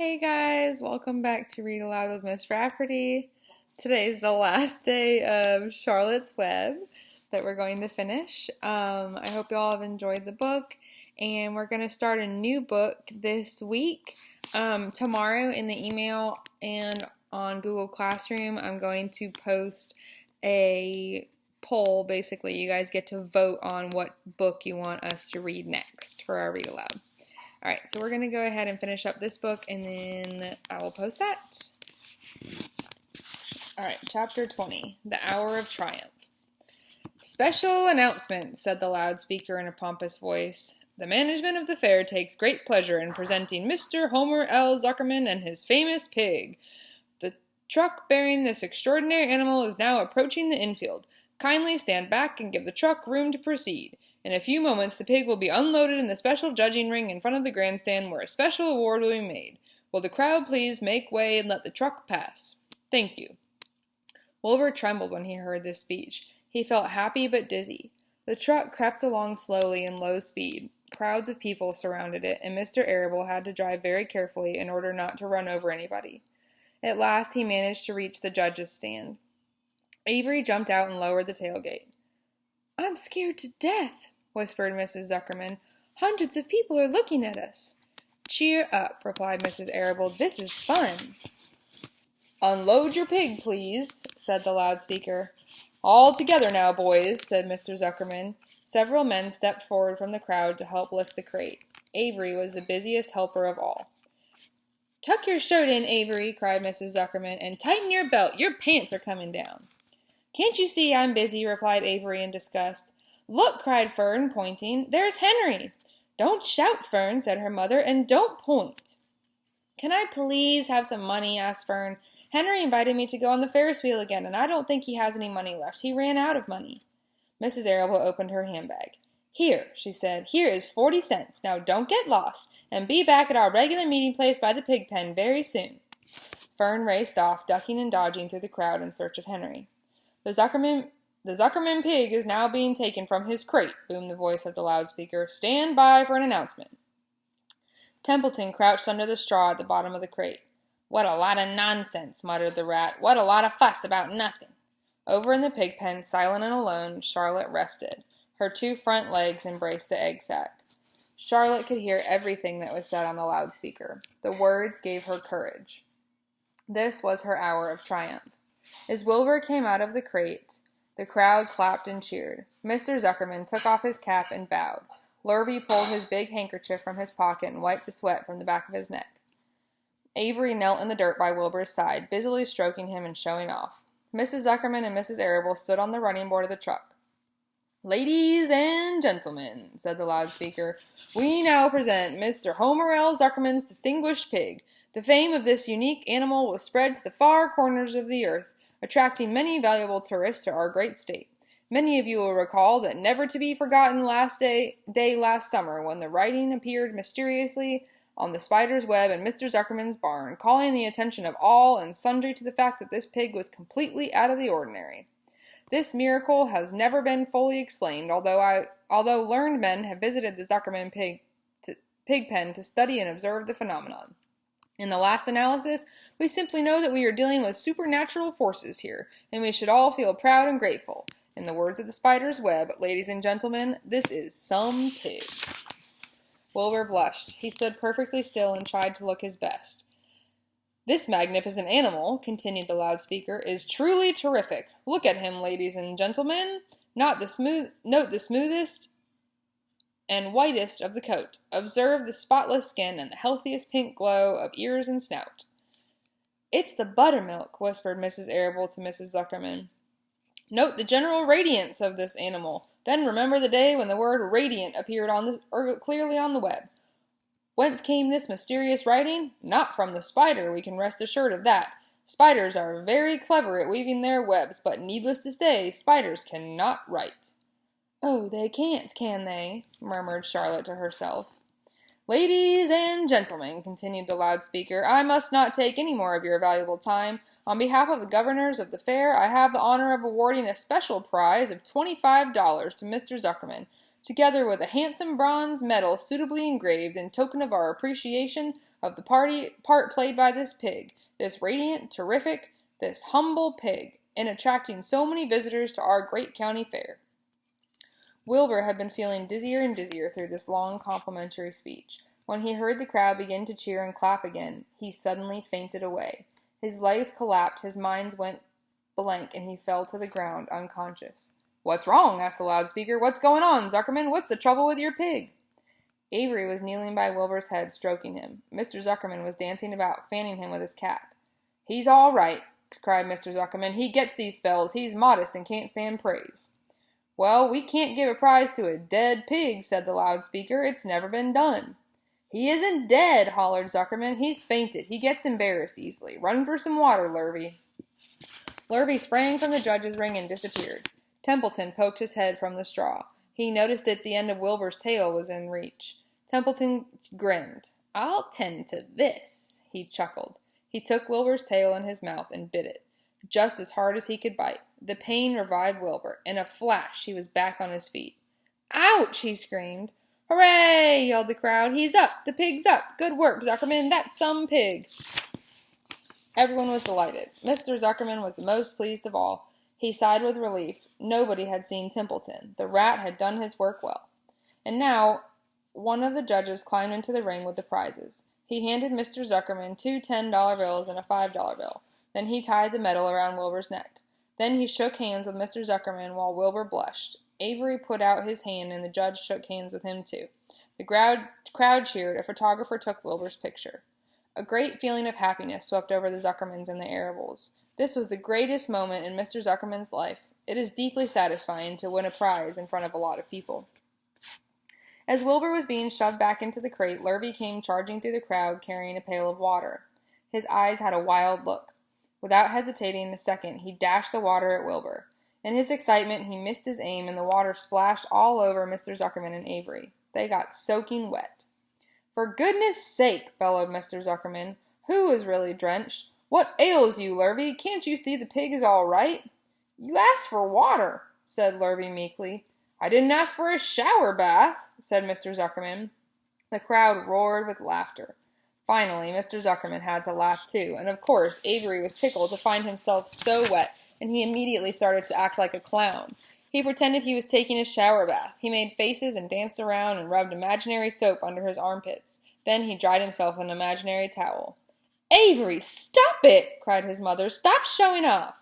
Hey guys, welcome back to Read Aloud with Miss Rafferty. Today's the last day of Charlotte's Web that we're going to finish. I hope you all have enjoyed the book, and we're going to start a new book this week. Tomorrow in the email and on Google Classroom, I'm going to post a poll. Basically, you guys get to vote on what book you want us to read next for our Read Aloud. All right, so we're going to go ahead and finish up this book, and then I will post that. All right, Chapter 20, The Hour of Triumph. Special announcement, said the loudspeaker in a pompous voice. The management of the fair takes great pleasure in presenting Mr. Homer L. Zuckerman and his famous pig. The truck bearing this extraordinary animal is now approaching the infield. Kindly stand back and give the truck room to proceed. In a few moments, the pig will be unloaded in the special judging ring in front of the grandstand where a special award will be made. Will the crowd please make way and let the truck pass? Thank you. Wilbur trembled when he heard this speech. He felt happy but dizzy. The truck crept along slowly in low speed. Crowds of people surrounded it, and Mr. Arable had to drive very carefully in order not to run over anybody. At last, he managed to reach the judge's stand. Avery jumped out and lowered the tailgate. I'm scared to death, whispered Mrs. Zuckerman. Hundreds of people are looking at us. Cheer up, replied Mrs. Arable. This is fun. Unload your pig, please, said the loudspeaker. All together now, boys, said Mr. Zuckerman. Several men stepped forward from the crowd to help lift the crate. Avery was the busiest helper of all. Tuck your shirt in, Avery, cried Mrs. Zuckerman, and tighten your belt. Your pants are coming down. Can't you see I'm busy, replied Avery in disgust. Look, cried Fern, pointing. There's Henry. Don't shout, Fern, said her mother, and don't point. Can I please have some money, asked Fern. Henry invited me to go on the Ferris wheel again, and I don't think he has any money left. He ran out of money. Mrs. Arable opened her handbag. Here, she said, here is 40 cents. Now don't get lost, and be back at our regular meeting place by the pig pen very soon. Fern raced off, ducking and dodging through the crowd in search of Henry. The Zuckerman pig is now being taken from his crate, boomed the voice of the loudspeaker. Stand by for an announcement. Templeton crouched under the straw at the bottom of the crate. What a lot of nonsense, muttered the rat. What a lot of fuss about nothing. Over in the pig pen, silent and alone, Charlotte rested. Her two front legs embraced the egg sack. Charlotte could hear everything that was said on the loudspeaker. The words gave her courage. This was her hour of triumph. As Wilbur came out of the crate, the crowd clapped and cheered. Mr. Zuckerman took off his cap and bowed. Lurvy pulled his big handkerchief from his pocket and wiped the sweat from the back of his neck. Avery knelt in the dirt by Wilbur's side, busily stroking him and showing off. Mrs. Zuckerman and Mrs. Arable stood on the running board of the truck. Ladies and gentlemen, said the loudspeaker, we now present Mr. Homer L. Zuckerman's distinguished pig. The fame of this unique animal will spread to the far corners of the earth, attracting many valuable tourists to our great state. Many of you will recall that never-to-be-forgotten day last summer when the writing appeared mysteriously on the spider's web in Mr. Zuckerman's barn, calling the attention of all and sundry to the fact that this pig was completely out of the ordinary. This miracle has never been fully explained, although learned men have visited the Zuckerman pig pen to study and observe the phenomenon. In the last analysis, we simply know that we are dealing with supernatural forces here, and we should all feel proud and grateful. In the words of the spider's web, ladies and gentlemen, this is some pig. Wilbur blushed. He stood perfectly still and tried to look his best. This magnificent animal, continued the loudspeaker, is truly terrific. Look at him, ladies and gentlemen. Note the smoothest and whitest of the coat. Observe the spotless skin and the healthiest pink glow of ears and snout. It's the buttermilk, whispered Mrs. Arable to Mrs. Zuckerman. Note the general radiance of this animal. Then remember the day when the word radiant appeared clearly on the web. Whence came this mysterious writing? Not from the spider, we can rest assured of that. Spiders are very clever at weaving their webs, but needless to say, spiders cannot write. Oh, they can't, can they? Murmured Charlotte to herself. Ladies and gentlemen, continued the loudspeaker, I must not take any more of your valuable time. On behalf of the governors of the fair, I have the honor of awarding a special prize of $25 to Mr. Zuckerman. together with a handsome bronze medal suitably engraved in token of our appreciation of the part played by this pig, this radiant, terrific, this humble pig, in attracting so many visitors to our great county fair." Wilbur had been feeling dizzier and dizzier through this long complimentary speech. When he heard the crowd begin to cheer and clap again, he suddenly fainted away. His legs collapsed, his mind went blank, and he fell to the ground, unconscious. "What's wrong?" asked the loudspeaker. "What's going on, Zuckerman? What's the trouble with your pig?" Avery was kneeling by Wilbur's head, stroking him. Mr. Zuckerman was dancing about, fanning him with his cap. "He's all right," cried Mr. Zuckerman. "He gets these spells. He's modest and can't stand praise." "Well, we can't give a prize to a dead pig," said the loudspeaker. "It's never been done." "He isn't dead," hollered Zuckerman. "He's fainted. He gets embarrassed easily. Run for some water, Lurvy." Lurvy sprang from the judge's ring and disappeared. Templeton poked his head from the straw. He noticed that the end of Wilbur's tail was in reach. Templeton grinned. "I'll tend to this," he chuckled. He took Wilbur's tail in his mouth and bit it, just as hard as he could bite. The pain revived Wilbur. In a flash, he was back on his feet. "Ouch!" he screamed. "Hooray!" yelled the crowd. "He's up! The pig's up! Good work, Zuckerman! That's some pig!" Everyone was delighted. Mr. Zuckerman was the most pleased of all. He sighed with relief. Nobody had seen Templeton. The rat had done his work well. And now, one of the judges climbed into the ring with the prizes. He handed Mr. Zuckerman 2 $10 bills and a $5 bill. Then he tied the medal around Wilbur's neck. Then he shook hands with Mr. Zuckerman while Wilbur blushed. Avery put out his hand and the judge shook hands with him too. The crowd cheered. A photographer took Wilbur's picture. A great feeling of happiness swept over the Zuckermans and the Arables. This was the greatest moment in Mr. Zuckerman's life. It is deeply satisfying to win a prize in front of a lot of people. As Wilbur was being shoved back into the crate, Lurvy came charging through the crowd carrying a pail of water. His eyes had a wild look. Without hesitating a second, he dashed the water at Wilbur. In his excitement, he missed his aim, and the water splashed all over Mr. Zuckerman and Avery. They got soaking wet. "For goodness' sake," bellowed Mr. Zuckerman. "Who is really drenched? What ails you, Lurvy? Can't you see the pig is all right?" "You asked for water," said Lurvy meekly. "I didn't ask for a shower bath," said Mr. Zuckerman. The crowd roared with laughter. Finally, Mr. Zuckerman had to laugh too, and of course Avery was tickled to find himself so wet, and he immediately started to act like a clown. He pretended he was taking a shower bath. He made faces and danced around and rubbed imaginary soap under his armpits. Then he dried himself with an imaginary towel. "Avery, stop it!" cried his mother. "Stop showing off!"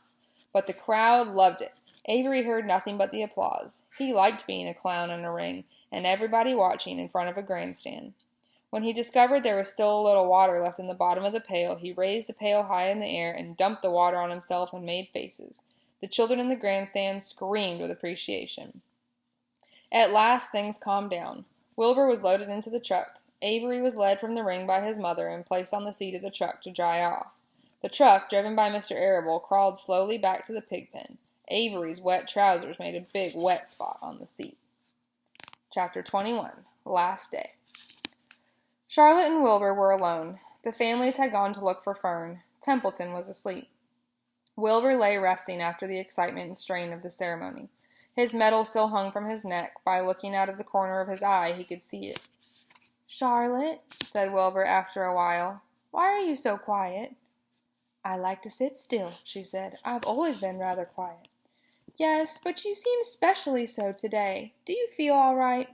But the crowd loved it. Avery heard nothing but the applause. He liked being a clown in a ring, and everybody watching in front of a grandstand. When he discovered there was still a little water left in the bottom of the pail, he raised the pail high in the air and dumped the water on himself and made faces. The children in the grandstand screamed with appreciation. At last, things calmed down. Wilbur was loaded into the truck. Avery was led from the ring by his mother and placed on the seat of the truck to dry off. The truck, driven by Mr. Arable, crawled slowly back to the pig pen. Avery's wet trousers made a big wet spot on the seat. Chapter 21. Last Day. Charlotte and Wilbur were alone. The families had gone to look for Fern. Templeton was asleep. Wilbur lay resting after the excitement and strain of the ceremony. His medal still hung from his neck. By looking out of the corner of his eye, he could see it. "Charlotte," said Wilbur after a while, "why are you so quiet?" "I like to sit still," she said. "I've always been rather quiet." "Yes, but you seem specially so today. Do you feel all right?"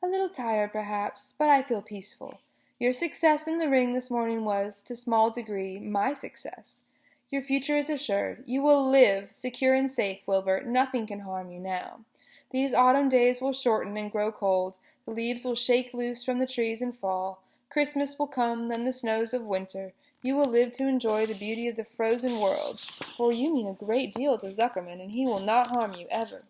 "A little tired, perhaps, but I feel peaceful. Your success in the ring this morning was, to a small degree, my success. Your future is assured. You will live, secure and safe, Wilbur. Nothing can harm you now. These autumn days will shorten and grow cold. The leaves will shake loose from the trees and fall. Christmas will come, then the snows of winter. You will live to enjoy the beauty of the frozen worlds, for you mean a great deal to Zuckerman, and he will not harm you ever.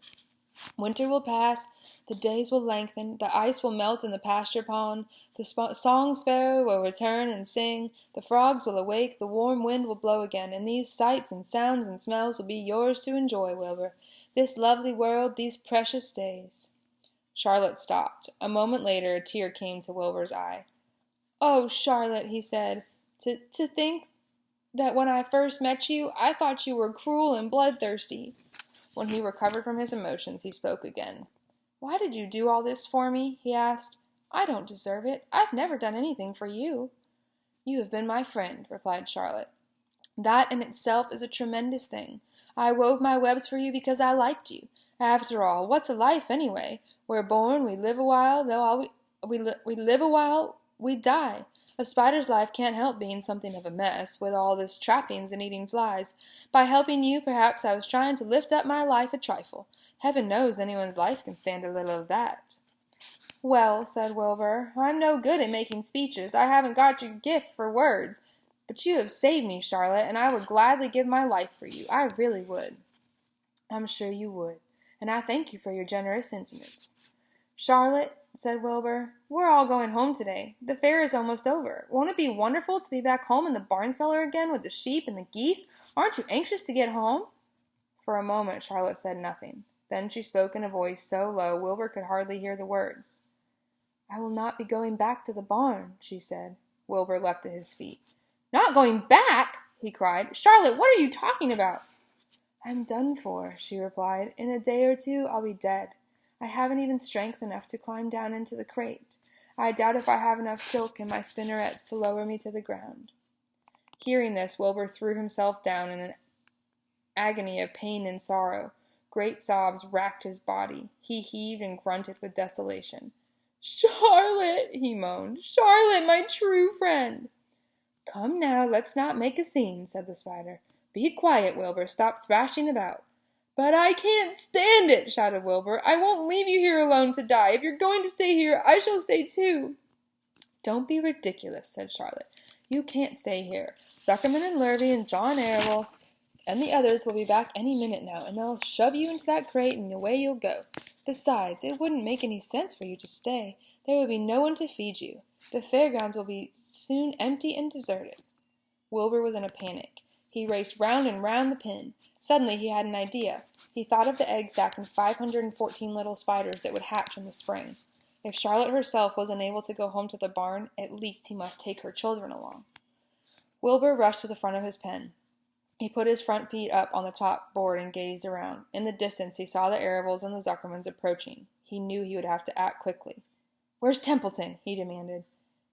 Winter will pass, the days will lengthen, the ice will melt in the pasture pond, the song sparrow will return and sing, the frogs will awake, the warm wind will blow again, and these sights and sounds and smells will be yours to enjoy, Wilbur. This lovely world, these precious days." Charlotte stopped. A moment later, a tear came to Wilbur's eye. "Oh, Charlotte," he said, to think that when I first met you, I thought you were cruel and bloodthirsty." When he recovered from his emotions, he spoke again. "Why did you do all this for me?" he asked. "I don't deserve it. I've never done anything for you." "You have been my friend," replied Charlotte. "That in itself is a tremendous thing. I wove my webs for you because I liked you. After all, what's a life, anyway? We're born, we live a while, we live a while, we die. A spider's life can't help being something of a mess, with all this trappings and eating flies. By helping you, perhaps I was trying to lift up my life a trifle. Heaven knows anyone's life can stand a little of that." "Well," said Wilbur, "I'm no good at making speeches. I haven't got your gift for words. But you have saved me, Charlotte, and I would gladly give my life for you. I really would." "I'm sure you would, and I thank you for your generous sentiments." "Charlotte," said Wilbur, "we're all going home today. The fair is almost over. Won't it be wonderful to be back home in the barn cellar again with the sheep and the geese? Aren't you anxious to get home?" For a moment Charlotte said nothing. Then she spoke in a voice so low Wilbur could hardly hear the words. "I will not be going back to the barn," she said. Wilbur leapt to his feet. "Not going back?" he cried. "Charlotte, what are you talking about?" "I'm done for," she replied. "In a day or two I'll be dead. I haven't even strength enough to climb down into the crate. I doubt if I have enough silk in my spinnerets to lower me to the ground." Hearing this, Wilbur threw himself down in an agony of pain and sorrow. Great sobs racked his body. He heaved and grunted with desolation. "Charlotte," he moaned. "Charlotte, my true friend." "Come now, let's not make a scene," said the spider. "Be quiet, Wilbur. Stop thrashing about." "But I can't stand it," shouted Wilbur. "I won't leave you here alone to die. If you're going to stay here, I shall stay too." "Don't be ridiculous," said Charlotte. "You can't stay here. Zuckerman and Lurvy and John Arrowell and the others will be back any minute now, and they'll shove you into that crate and away you'll go. Besides, it wouldn't make any sense for you to stay. There would be no one to feed you. The fairgrounds will be soon empty and deserted." Wilbur was in a panic. He raced round and round the pen. Suddenly he had an idea. He thought of the egg sac and 514 little spiders that would hatch in the spring. If Charlotte herself was unable to go home to the barn, at least he must take her children along. Wilbur rushed to the front of his pen. He put his front feet up on the top board and gazed around. In the distance he saw the Arabels and the Zuckermans approaching. He knew he would have to act quickly. "Where's Templeton?" he demanded.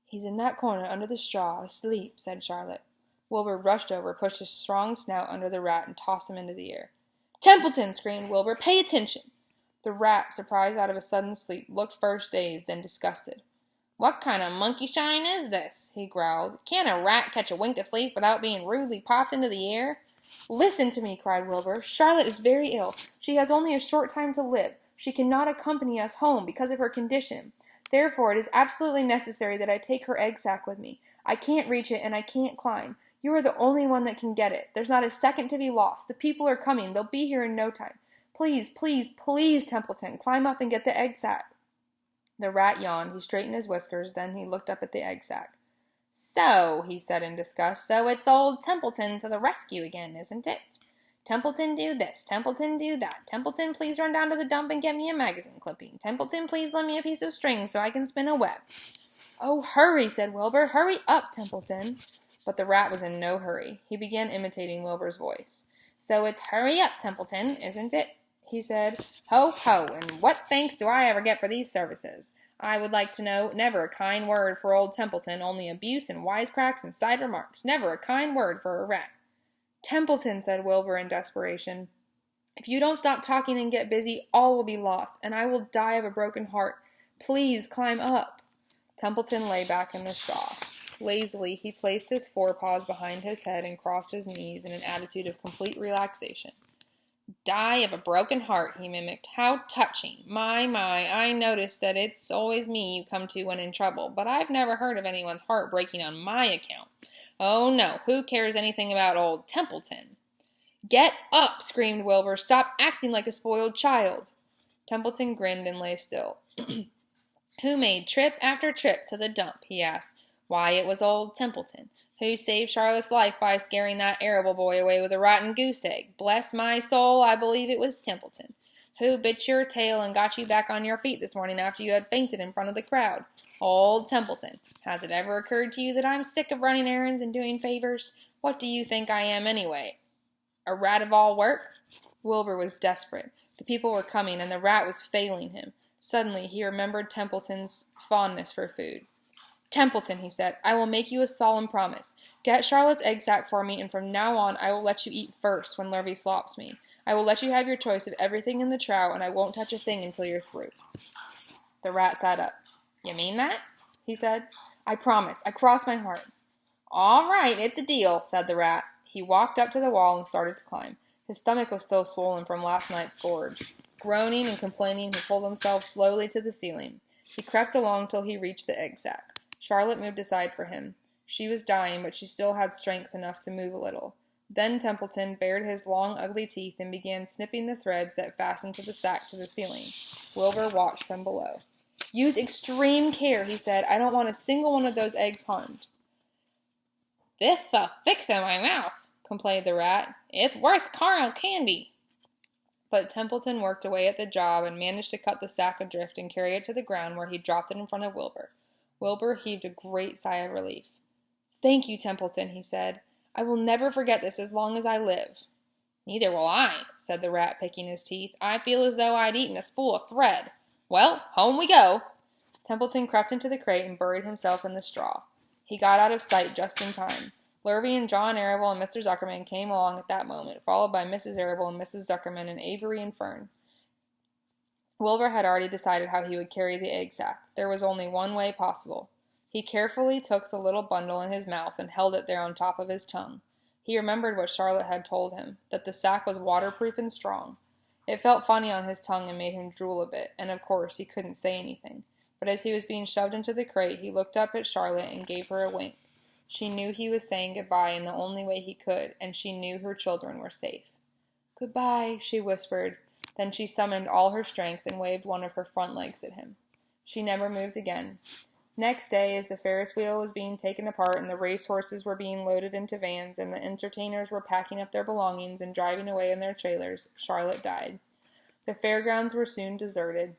"He's in that corner under the straw, asleep," said Charlotte. Wilbur rushed over, pushed his strong snout under the rat, and tossed him into the air. "Templeton!" screamed Wilbur. "Pay attention!" The rat, surprised out of a sudden sleep, looked first dazed, then disgusted. "What kind of monkey shine is this?" he growled. "Can't a rat catch a wink of sleep without being rudely popped into the air?" "Listen to me," cried Wilbur. "Charlotte is very ill. She has only a short time to live. She cannot accompany us home because of her condition. Therefore, it is absolutely necessary that I take her egg sac with me. I can't reach it, and I can't climb. You are the only one that can get it. There's not a second to be lost. The people are coming. They'll be here in no time. Please, please, please, Templeton, climb up and get the egg sac." The rat yawned. He straightened his whiskers. Then he looked up at the egg sac. "So," he said in disgust, "so it's old Templeton to the rescue again, isn't it? Templeton, do this. Templeton, do that. Templeton, please run down to the dump and get me a magazine clipping. Templeton, please lend me a piece of string so I can spin a web." "Oh, hurry," said Wilbur. "Hurry up, Templeton." But the rat was in no hurry. He began imitating Wilbur's voice. "So it's hurry up, Templeton, isn't it?" he said. "Ho, ho, and what thanks do I ever get for these services? I would like to know. Never a kind word for old Templeton, only abuse and wisecracks and side remarks. Never a kind word for a rat." "Templeton," said Wilbur in desperation, "if you don't stop talking and get busy, all will be lost, and I will die of a broken heart. Please climb up." Templeton lay back in the straw. Lazily, he placed his forepaws behind his head and crossed his knees in an attitude of complete relaxation. "Die of a broken heart," he mimicked. "How touching! My, I notice that it's always me you come to when in trouble, but I've never heard of anyone's heart breaking on my account. Oh, no, who cares anything about old Templeton?" "Get up!" screamed Wilbur. "Stop acting like a spoiled child." Templeton grinned and lay still. "Who made trip after trip to the dump?" he asked. "Why, it was old Templeton. Who saved Charlotte's life by scaring that Arable boy away with a rotten goose egg? Bless my soul, I believe it was Templeton. Who bit your tail and got you back on your feet this morning after you had fainted in front of the crowd? Old Templeton. Has it ever occurred to you that I'm sick of running errands and doing favors? What do you think I am anyway? A rat of all work?" Wilbur was desperate. The people were coming, and the rat was failing him. Suddenly, he remembered Templeton's fondness for food. "Templeton," he said, "I will make you a solemn promise. Get Charlotte's egg sack for me, and from now on I will let you eat first when Lurvy slops me. I will let you have your choice of everything in the trough, and I won't touch a thing until you're through." The rat sat up. "You mean that?" he said. "I promise. I cross my heart." "All right, it's a deal," said the rat. He walked up to the wall and started to climb. His stomach was still swollen from last night's gorge. Groaning and complaining, he pulled himself slowly to the ceiling. He crept along till he reached the egg sack. Charlotte moved aside for him. She was dying, but she still had strength enough to move a little. Then Templeton bared his long, ugly teeth and began snipping the threads that fastened to the sack to the ceiling. Wilbur watched from below. "Use extreme care," he said. "I don't want a single one of those eggs harmed." "This so thick in my mouth," complained the rat. "It's worth caramel candy." But Templeton worked away at the job and managed to cut the sack adrift and carry it to the ground, where he dropped it in front of Wilbur. Wilbur heaved a great sigh of relief. "Thank you, Templeton," he said. "I will never forget this as long as I live." "Neither will I," said the rat, picking his teeth. "I feel as though I'd eaten a spool of thread. Well, home we go." Templeton crept into the crate and buried himself in the straw. He got out of sight just in time. Lurvy and John Arable and Mr. Zuckerman came along at that moment, followed by Mrs. Arable and Mrs. Zuckerman and Avery and Fern. Wilbur had already decided how he would carry the egg sack. There was only one way possible. He carefully took the little bundle in his mouth and held it there on top of his tongue. He remembered what Charlotte had told him, that the sack was waterproof and strong. It felt funny on his tongue and made him drool a bit, and of course he couldn't say anything. But as he was being shoved into the crate, he looked up at Charlotte and gave her a wink. She knew he was saying goodbye in the only way he could, and she knew her children were safe. "Goodbye," she whispered. Then she summoned all her strength and waved one of her front legs at him. She never moved again. Next day, as the Ferris wheel was being taken apart and the race horses were being loaded into vans and the entertainers were packing up their belongings and driving away in their trailers, Charlotte died. The fairgrounds were soon deserted.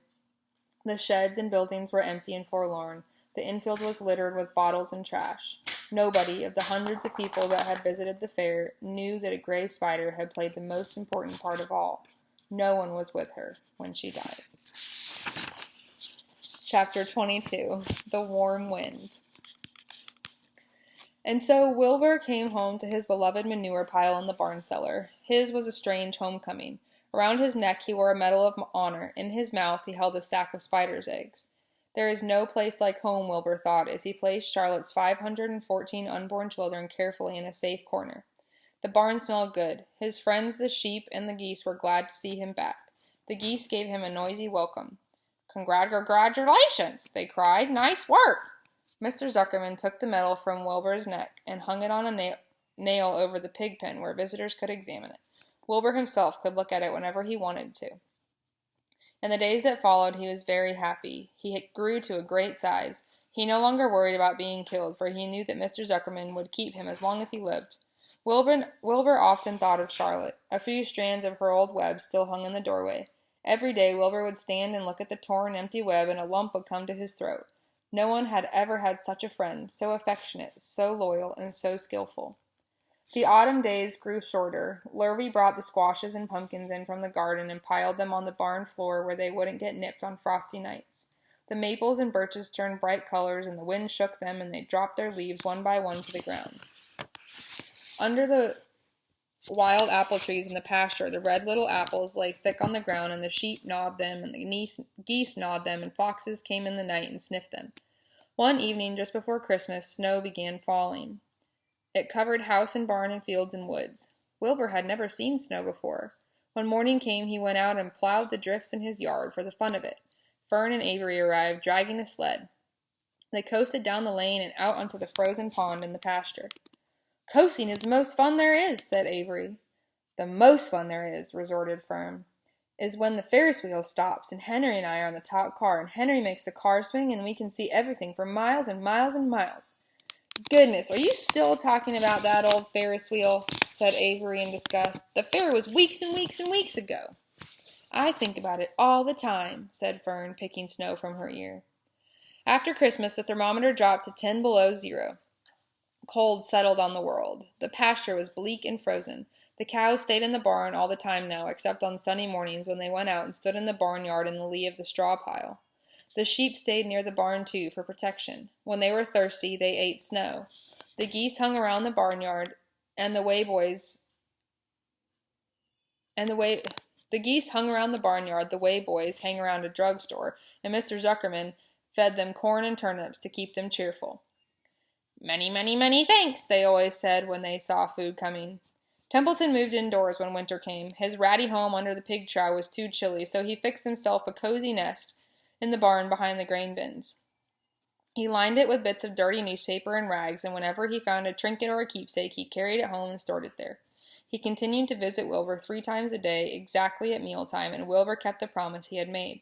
The sheds and buildings were empty and forlorn. The infield was littered with bottles and trash. Nobody, of the hundreds of people that had visited the fair, knew that a gray spider had played the most important part of all. No one was with her when she died. Chapter 22, The Warm Wind. And so Wilbur came home to his beloved manure pile in the barn cellar. His was a strange homecoming. Around his neck he wore a medal of honor. In his mouth he held a sack of spider's eggs. There is no place like home, Wilbur thought, as he placed Charlotte's 514 unborn children carefully in a safe corner. The barn smelled good. His friends, the sheep and the geese, were glad to see him back. The geese gave him a noisy welcome. "Congratulations," they cried. "Nice work." Mr. Zuckerman took the medal from Wilbur's neck and hung it on a nail over the pig pen where visitors could examine it. Wilbur himself could look at it whenever he wanted to. In the days that followed, he was very happy. He grew to a great size. He no longer worried about being killed, for he knew that Mr. Zuckerman would keep him as long as he lived. Wilbur often thought of Charlotte. A few strands of her old web still hung in the doorway. Every day Wilbur would stand and look at the torn, empty web, and a lump would come to his throat. No one had ever had such a friend, so affectionate, so loyal, and so skillful. The autumn days grew shorter. Lurvy brought the squashes and pumpkins in from the garden and piled them on the barn floor where they wouldn't get nipped on frosty nights. The maples and birches turned bright colors, and the wind shook them, and they dropped their leaves one by one to the ground. Under the wild apple trees in the pasture, the red little apples lay thick on the ground, and the sheep gnawed them, and the geese gnawed them, and foxes came in the night and sniffed them. One evening, just before Christmas, snow began falling. It covered house and barn and fields and woods. Wilbur had never seen snow before. When morning came, he went out and plowed the drifts in his yard for the fun of it. Fern and Avery arrived, dragging a sled. They coasted down the lane and out onto the frozen pond in the pasture. "Coasting is the most fun there is," said Avery. "The most fun there is," resorted Fern, "is when the Ferris wheel stops and Henry and I are on the top car and Henry makes the car swing and we can see everything for miles and miles and miles." "Goodness, are you still talking about that old Ferris wheel?" said Avery in disgust. "The fair was weeks and weeks and weeks ago." "I think about it all the time," said Fern, picking snow from her ear. After Christmas, the thermometer dropped to 10 below zero. Cold settled on the world. The pasture was bleak and frozen. The cows stayed in the barn all the time now, except on sunny mornings when they went out and stood in the barnyard in the lee of the straw pile. The sheep stayed near the barn, too, for protection. When they were thirsty, they ate snow. The geese hung around the barnyard, and the geese hung around the barnyard the way boys hang around a drugstore, and Mr. Zuckerman fed them corn and turnips to keep them cheerful. "Many, many, many thanks," they always said when they saw food coming. Templeton moved indoors when winter came. His ratty home under the pig trough was too chilly, so he fixed himself a cozy nest in the barn behind the grain bins. He lined it with bits of dirty newspaper and rags, and whenever he found a trinket or a keepsake, he carried it home and stored it there. He continued to visit Wilbur 3 times a day, exactly at mealtime, and Wilbur kept the promise he had made.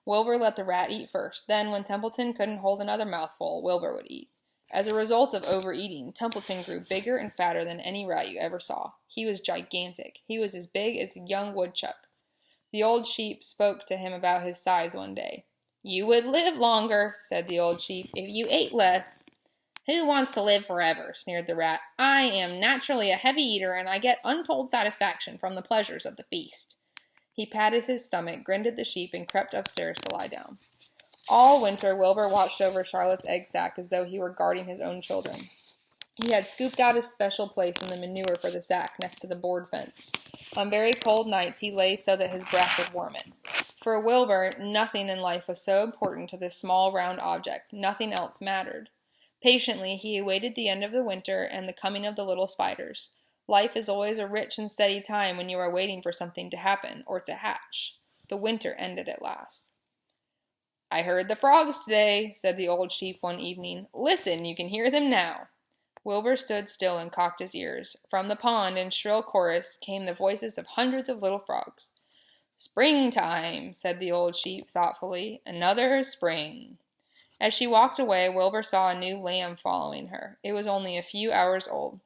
Wilbur let the rat eat first. Then, when Templeton couldn't hold another mouthful, Wilbur would eat. As a result of overeating, Templeton grew bigger and fatter than any rat you ever saw. He was gigantic. He was as big as a young woodchuck. The old sheep spoke to him about his size one day. "You would live longer," said the old sheep, "if you ate less." "Who wants to live forever?" sneered the rat. "I am naturally a heavy eater, and I get untold satisfaction from the pleasures of the feast." He patted his stomach, grinned at the sheep, and crept upstairs to lie down. All winter, Wilbur watched over Charlotte's egg sack as though he were guarding his own children. He had scooped out a special place in the manure for the sack next to the board fence. On very cold nights, he lay so that his breath would warm it. For Wilbur, nothing in life was so important to this small round object. Nothing else mattered. Patiently, he awaited the end of the winter and the coming of the little spiders. Life is always a rich and steady time when you are waiting for something to happen or to hatch. The winter ended at last. "I heard the frogs today," said the old sheep one evening. "Listen, you can hear them now." Wilbur stood still and cocked his ears. From the pond, in shrill chorus, came the voices of hundreds of little frogs. "Springtime," said the old sheep thoughtfully. "Another spring." As she walked away, Wilbur saw a new lamb following her. It was only a few hours old.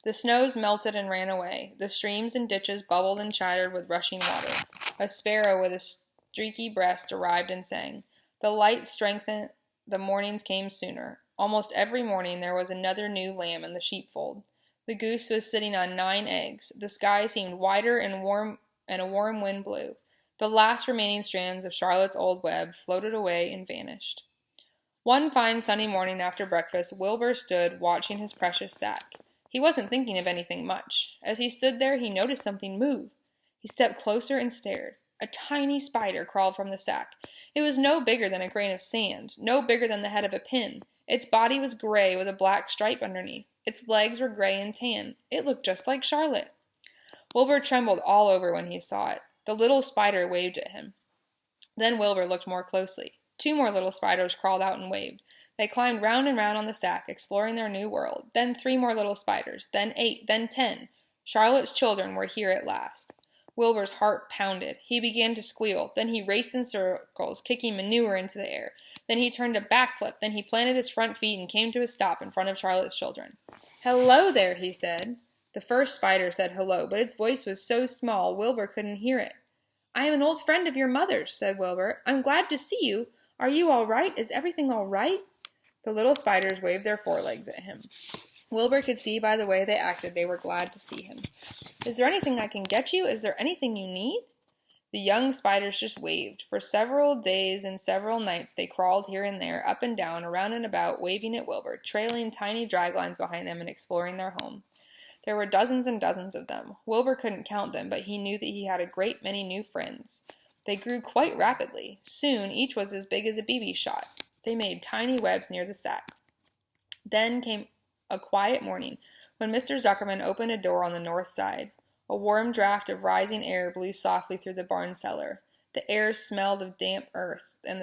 The snows melted and ran away. The streams and ditches bubbled and chattered with rushing water. A sparrow with a streaky breast arrived and sang. The light strengthened. The mornings came sooner. Almost every morning there was another new lamb in the sheepfold. The goose was sitting on 9 eggs. The sky seemed wider and a warm wind blew. The last remaining strands of Charlotte's old web floated away and vanished. One fine sunny morning after breakfast, Wilbur stood watching his precious sack. He wasn't thinking of anything much. As he stood there, he noticed something move. He stepped closer and stared. A tiny spider crawled from the sack. It was no bigger than a grain of sand, no bigger than the head of a pin. Its body was gray with a black stripe underneath. Its legs were gray and tan. It looked just like Charlotte. Wilbur trembled all over when he saw it. The little spider waved at him. Then Wilbur looked more closely. 2 more little spiders crawled out and waved. They climbed round and round on the sack, exploring their new world. Then 3 more little spiders, then 8, then 10. Charlotte's children were here at last. Wilbur's heart pounded. He began to squeal. Then he raced in circles, kicking manure into the air. Then he turned a backflip. Then he planted his front feet and came to a stop in front of Charlotte's children. "Hello there," he said. The first spider said hello, but its voice was so small Wilbur couldn't hear it. "I am an old friend of your mother's," said Wilbur. "I'm glad to see you. Are you all right? Is everything all right?" The little spiders waved their forelegs at him. Wilbur could see by the way they acted they were glad to see him. "Is there anything I can get you? Is there anything you need?" The young spiders just waved. For several days and several nights they crawled here and there, up and down, around and about, waving at Wilbur, trailing tiny draglines behind them and exploring their home. There were dozens and dozens of them. Wilbur couldn't count them, but he knew that he had a great many new friends. They grew quite rapidly. Soon each was as big as a BB shot. They made tiny webs near the sack. Then came a quiet morning when Mr. Zuckerman opened a door on the north side. A warm draft of rising air blew softly through the barn cellar. The air smelled of damp earth and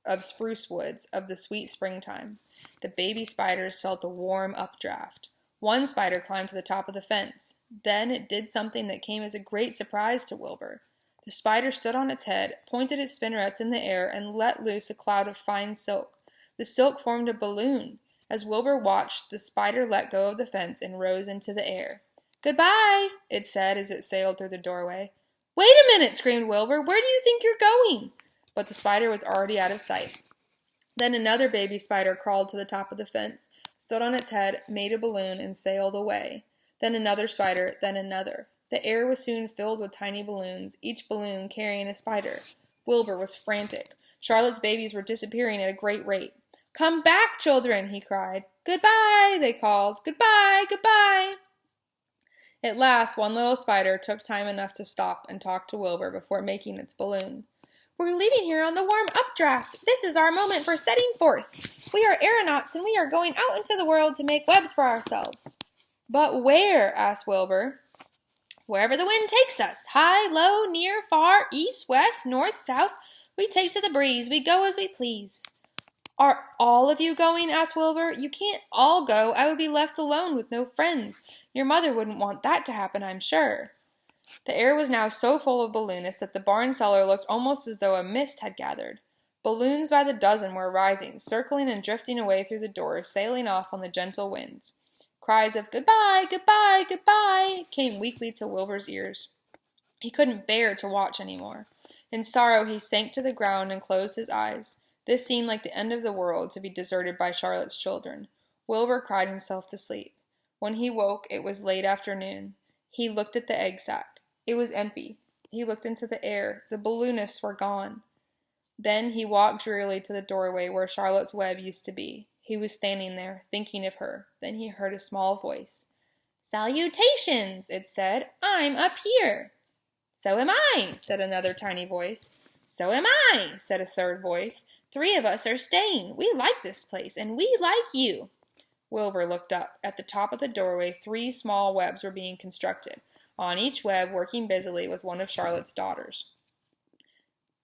of spruce woods, of the sweet springtime. The baby spiders felt a warm updraft. One spider climbed to the top of the fence. Then it did something that came as a great surprise to Wilbur. The spider stood on its head, pointed its spinnerets in the air, and let loose a cloud of fine silk. The silk formed a balloon. As Wilbur watched, the spider let go of the fence and rose into the air. "Goodbye," it said as it sailed through the doorway. "Wait a minute," screamed Wilbur. "Where do you think you're going?" But the spider was already out of sight. Then another baby spider crawled to the top of the fence, stood on its head, made a balloon, and sailed away. then another spider, then another. The air was soon filled with tiny balloons, each balloon carrying a spider. Wilbur was frantic. Charlotte's babies were disappearing at a great rate. "Come back, children," he cried. "Goodbye," they called. "Goodbye, goodbye." At last, one little spider took time enough to stop and talk to Wilbur before making its balloon. "We're leaving here on the warm updraft. This is our moment for setting forth. We are aeronauts, and we are going out into the world to make webs for ourselves." "But where?" asked Wilbur. "Wherever the wind takes us. High, low, near, far, east, west, north, south. We take to the breeze. We go as we please." "Are all of you going?" asked Wilbur. "You can't all go. I would be left alone with no friends. Your mother wouldn't want that to happen, I'm sure." The air was now so full of balloonists that the barn cellar looked almost as though a mist had gathered. Balloons by the dozen were rising, circling and drifting away through the doors, sailing off on the gentle winds. Cries of "Goodbye, goodbye, goodbye" came weakly to Wilbur's ears. He couldn't bear to watch any more. In sorrow he sank to the ground and closed his eyes. This seemed like the end of the world, to be deserted by Charlotte's children. Wilbur cried himself to sleep. When he woke, it was late afternoon. He looked at the egg sack. It was empty. He looked into the air. The balloonists were gone. Then he walked drearily to the doorway where Charlotte's web used to be. He was standing there, thinking of her. Then he heard a small voice. "Salutations," it said. "I'm up here." "So am I," said another tiny voice. "So am I," said a third voice. "3 of us are staying. We like this place, and we like you." Wilbur looked up. At the top of the doorway, 3 small webs were being constructed. On each web, working busily, was one of Charlotte's daughters.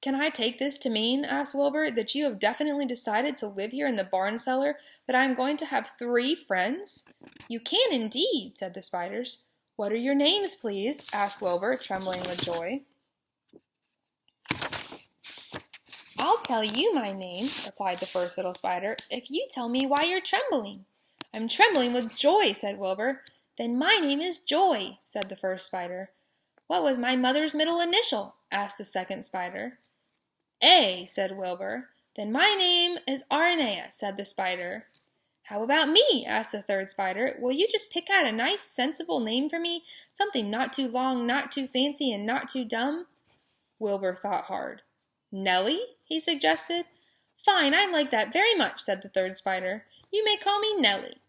"Can I take this to mean," asked Wilbur, "that you have definitely decided to live here in the barn cellar, that I am going to have 3 friends?" "You can indeed," said the spiders. "What are your names, please?" asked Wilbur, trembling with joy. "I'll tell you my name," replied the first little spider, "if you tell me why you're trembling." "I'm trembling with joy," said Wilbur. "Then my name is Joy," said the first spider. "What was my mother's middle initial?" asked the second spider. "A," said Wilbur. "Then my name is Aranea," said the spider. "How about me?" asked the third spider. "Will you just pick out a nice, sensible name for me? Something not too long, not too fancy, and not too dumb?" Wilbur thought hard. "Nellie?" he suggested. "Fine, I like that very much," said the third spider. "You may call me Nellie."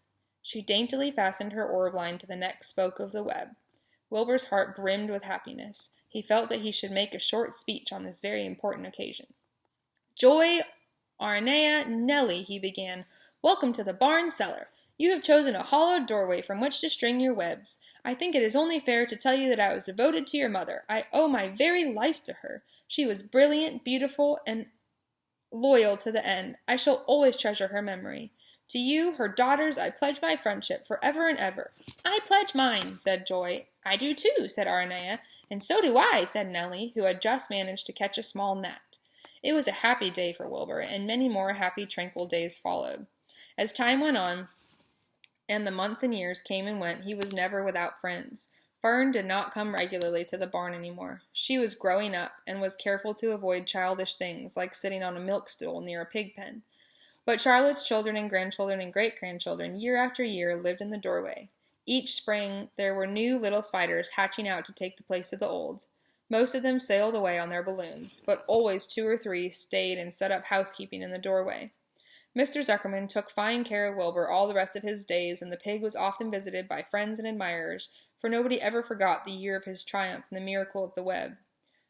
She daintily fastened her orb line to the next spoke of the web. Wilbur's heart brimmed with happiness. He felt that he should make a short speech on this very important occasion. "Joy, Aranea, Nellie," he began. "Welcome to the barn cellar. You have chosen a hollowed doorway from which to string your webs. I think it is only fair to tell you that I was devoted to your mother. I owe my very life to her. She was brilliant, beautiful, and loyal to the end. I shall always treasure her memory. To you, her daughters, I pledge my friendship forever and ever." "I pledge mine," said Joy. "I do too," said Aranea. "And so do I," said Nellie, who had just managed to catch a small gnat. It was a happy day for Wilbur, and many more happy, tranquil days followed. As time went on, and the months and years came and went, he was never without friends. Fern did not come regularly to the barn anymore. She was growing up, and was careful to avoid childish things, like sitting on a milk stool near a pig pen. But Charlotte's children and grandchildren and great-grandchildren, year after year, lived in the doorway. Each spring there were new little spiders hatching out to take the place of the old. Most of them sailed away on their balloons, but always 2 or 3 stayed and set up housekeeping in the doorway. Mr. Zuckerman took fine care of Wilbur all the rest of his days, and the pig was often visited by friends and admirers, for nobody ever forgot the year of his triumph and the miracle of the web.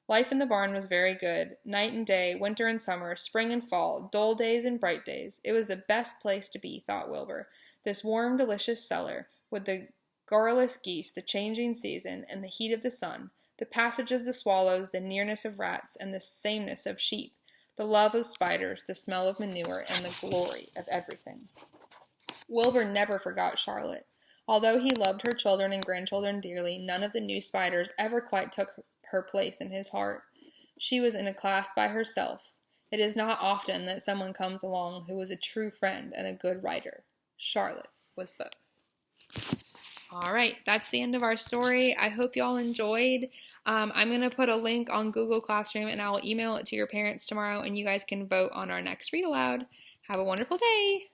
Life in the barn was very good. Night and day, winter and summer, spring and fall, dull days and bright days. It was the best place to be, thought Wilbur, this warm, delicious cellar, with the garrulous geese, the changing season, and the heat of the sun, the passage of the swallows, the nearness of rats, and the sameness of sheep, the love of spiders, the smell of manure, and the glory of everything. Wilbur never forgot Charlotte. Although he loved her children and grandchildren dearly, none of the new spiders ever quite took her place in his heart. She was in a class by herself. It is not often that someone comes along who was a true friend and a good writer. Charlotte was both. All right, that's the end of our story. I hope y'all enjoyed. I'm going to put a link on Google Classroom, and I will email it to your parents tomorrow, and you guys can vote on our next read aloud. Have a wonderful day.